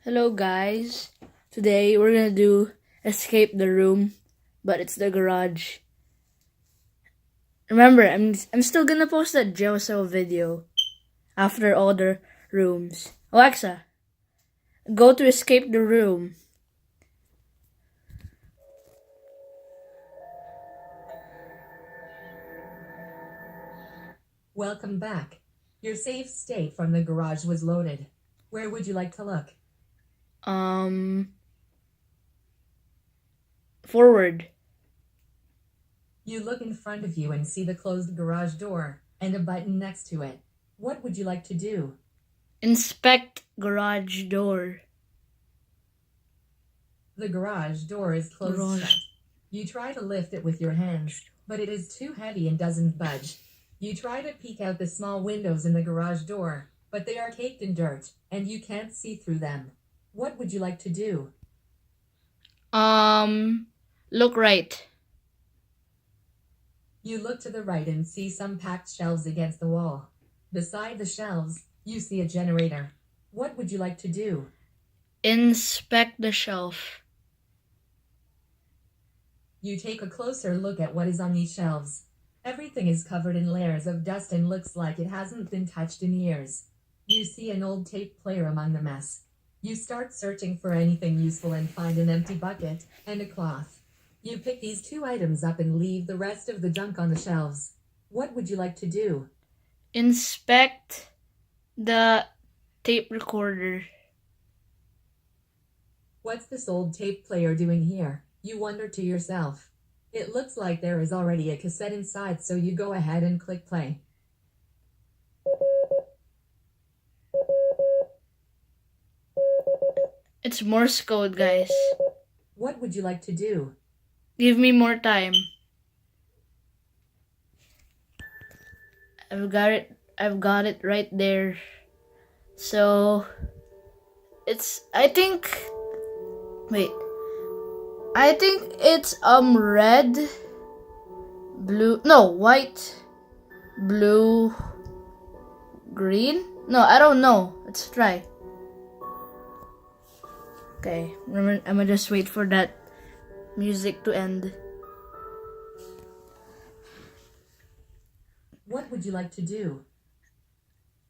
Hello guys, today we're gonna do escape the room, but it's the garage. Remember, I'm still gonna post that Joso video after all the rooms. Alexa, go to escape the room. Welcome back. Your safe state from the garage was loaded. Where would you like to look? Forward. You look in front of you and see the closed garage door and a button next to it. What would you like to do? Inspect garage door. The garage door is closed shut. You try to lift it with your hands, but it is too heavy and doesn't budge. You try to peek out the small windows in the garage door, but they are caked in dirt, and you can't see through them. What would you like to do? Look right. You look to the right and see some packed shelves against the wall. Beside the shelves, you see a generator. What would you like to do? Inspect the shelf. You take a closer look at what is on these shelves. Everything is covered in layers of dust and looks like it hasn't been touched in years. You see an old tape player among the mess. You start searching for anything useful and find an empty bucket and a cloth. You pick these two items up and leave the rest of the junk on the shelves. What would you like to do? Inspect the tape recorder. What's this old tape player doing here? You wonder to yourself. It looks like there is already a cassette inside, so you go ahead and click play. It's Morse code, guys. What would you like to do? Give me more time. I've got it right there. So it's I think it's red, blue, no, white, blue, green. No, I don't know. Let's try. Okay, I'm gonna just wait for that music to end. What would you like to do?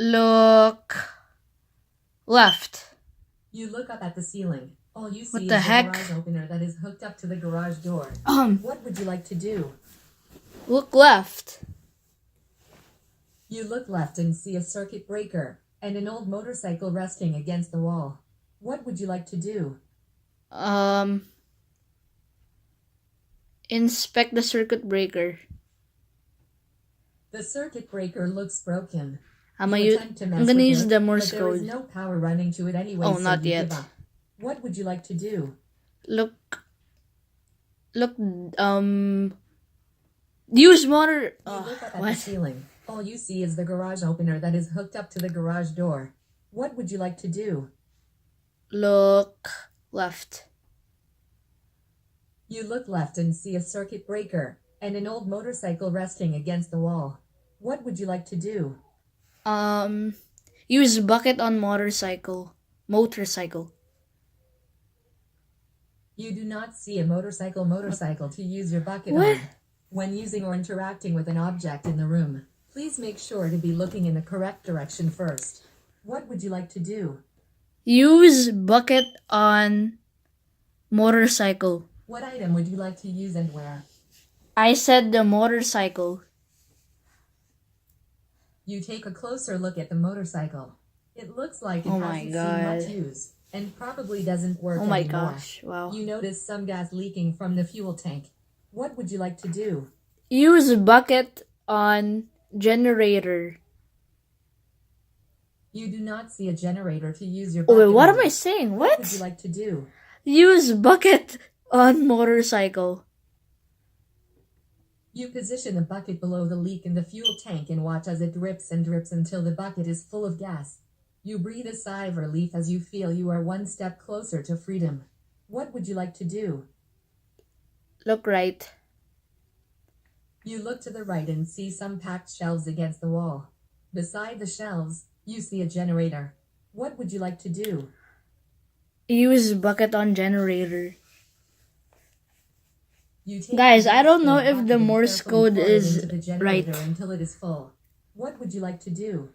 Look left. You look up at the ceiling. All you see What is the the heck? garage opener that is hooked up to the garage door. What would you like to do? Look left. You look left and see a circuit breaker and an old motorcycle resting against the wall. What would you like to do? Inspect the circuit breaker. The circuit breaker looks broken. I'm You gonna attempt to mess use with it, the Morse but there is code. no power running to it anyway, Oh, so not you yet. give up. What would you like to do? Look, use motor. You look up at the What? ceiling. All you see is the garage opener that is hooked up to the garage door. What would you like to do? Look left. You look left and see a circuit breaker and an old motorcycle resting against the wall. What would you like to do? Use bucket on motorcycle. Motorcycle. You do not see a motorcycle to use your bucket What? on. When using or interacting with an object in the room, please make sure to be looking in the correct direction first. What would you like to do? Use bucket on motorcycle. What item would you like to use and where? I said the motorcycle. You take a closer look at the motorcycle. It looks like it Oh my hasn't God. seen much use and probably doesn't work Oh my anymore. gosh! Wow. You notice some gas leaking from the fuel tank. What would you like to do? Use bucket on generator. You do not see a generator to use your Oh bucket wait, what on. am I saying? What would What? you like to do? Use bucket on motorcycle. You position the bucket below the leak in the fuel tank and watch as it drips and drips until the bucket is full of gas. You breathe a sigh of relief as you feel you are one step closer to freedom. What would you like to do? Look right. You look to the right and see some packed shelves against the wall. Beside the shelves, you see a generator. What would you like to do? Use bucket on generator. You take Guys, the I don't know gas if bucket the and Morse carefully code pour it is into the generator right. until it is full. What would you like to do?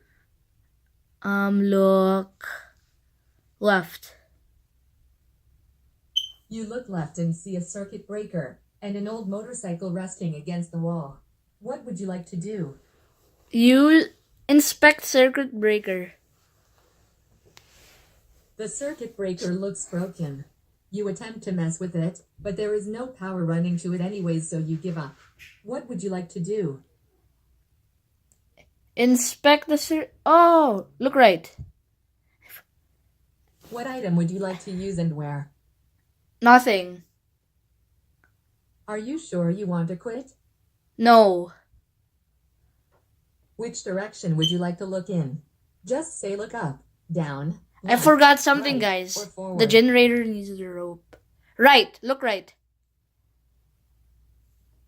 Look left. You look left and see a circuit breaker and an old motorcycle resting against the wall. What would you like to do? Use inspect circuit breaker. The circuit breaker looks broken. You attempt to mess with it, but there is no power running to it anyways, so you give up. What would you like to do? Inspect the Oh, look right. What item would you like to use and where? Nothing. Are you sure you want to quit? No. Which direction would you like to look in? Just say look up, down, I left, forgot something, right, guys. or forward. The generator needs the rope. Right. Look right.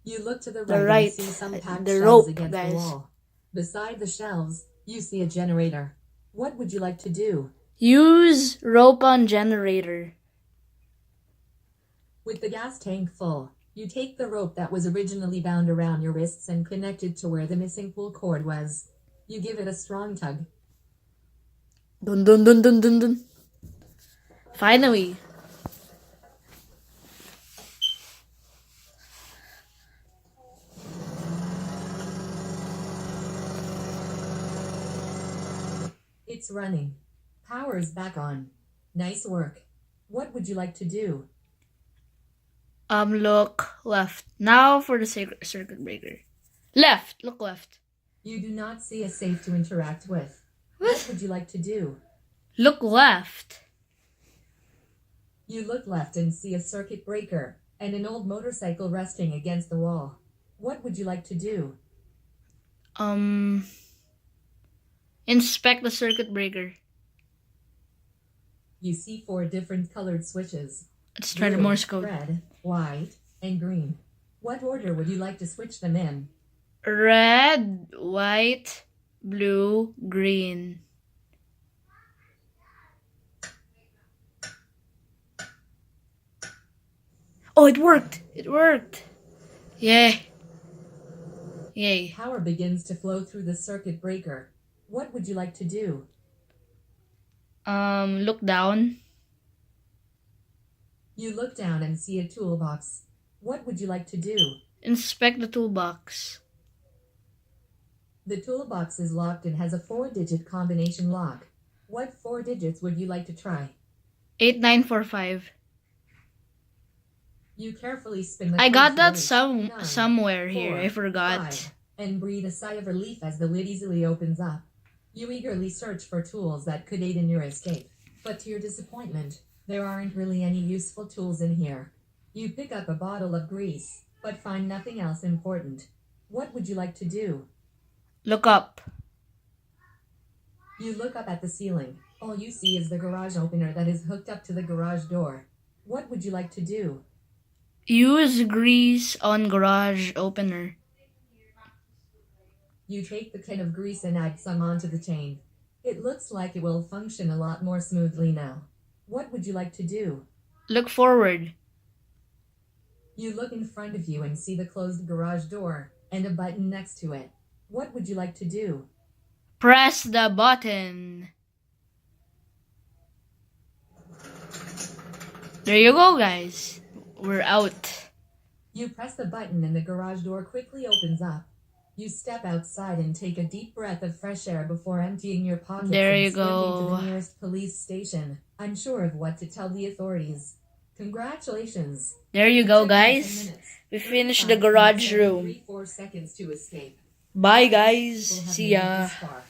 You look to the The right, right. and see some packed The shelves rope, against guys. the wall. Beside the shelves, you see a generator. What would you like to do? Use rope on generator. With the gas tank full, you take the rope that was originally bound around your wrists and connected to where the missing pull cord was. You give it a strong tug. Dun dun dun dun dun dun. Finally. It's running. Power is back on. Nice work. What would you like to do? Look left. Now for the circuit breaker. Left. Look left. You do not see a safe to interact with. What would you like to do? Look left. You look left and see a circuit breaker and an old motorcycle resting against the wall. What would you like to do? Inspect the circuit breaker. You see 4 different colored switches. Let's try the Blue, Morse code. Red, white, and green. What order would you like to switch them in? Red, white, blue, green. Oh, it worked! It worked! Yay! Yay. Power begins to flow through the circuit breaker. What would you like to do? Look down. You look down and see a toolbox. What would you like to do? Inspect the toolbox. The toolbox is locked and has a 4-digit combination lock. What 4 digits would you like to try? 8945. You carefully spin the I got code that to 8, 9, somewhere here. 4, I forgot. 5, and breathe a sigh of relief as the lid easily opens up. You eagerly search for tools that could aid in your escape, but to your disappointment, there aren't really any useful tools in here. You pick up a bottle of grease, but find nothing else important. What would you like to do? Look up. You look up at the ceiling. All you see is the garage opener that is hooked up to the garage door. What would you like to do? Use grease on garage opener. You take the can of grease and add some onto the chain. It looks like it will function a lot more smoothly now. What would you like to do? Look forward. You look in front of you and see the closed garage door and a button next to it. What would you like to do? Press the button. There you go, guys. We're out. You press the button and the garage door quickly opens up. You step outside and take a deep breath of fresh air before emptying your pockets There and you sprinting to go. the nearest police station, unsure of what to tell the authorities. Congratulations. There you It go, took you 10 guys. minutes, We finished 35 the garage minutes, and room. 3-4 seconds to escape. Bye, People guys. have See made it ya. this far.